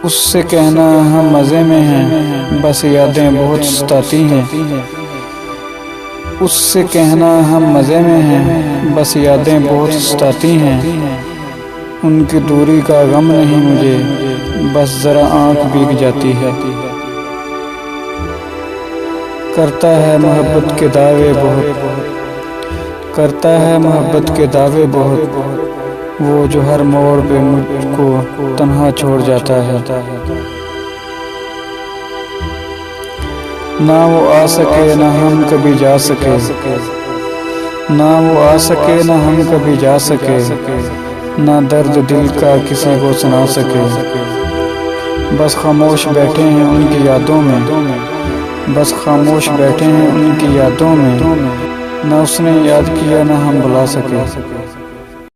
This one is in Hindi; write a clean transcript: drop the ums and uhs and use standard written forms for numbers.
उससे कहना हम मज़े में हैं, बस यादें बहुत सताती हैं। उससे कहना हम मज़े में हैं, बस यादें बहुत सताती हैं। उनकी दूरी का गम नहीं मुझे, बस ज़रा आँख भीग जाती है। करता है मोहब्बत के दावे बहुत, करता है मोहब्बत के दावे बहुत, वो जो हर मोड़ पे मुझको तन्हा छोड़ जाता है। ना वो आ सके ना हम कभी जा सके, ना वो आ सके ना हम कभी जा सके, ना दर्द दिल का किसी को सुना सके। बस खामोश बैठे हैं उनकी यादों में, बस खामोश बैठे हैं उनकी यादों में। ना उसने याद किया ना हम बुला सके।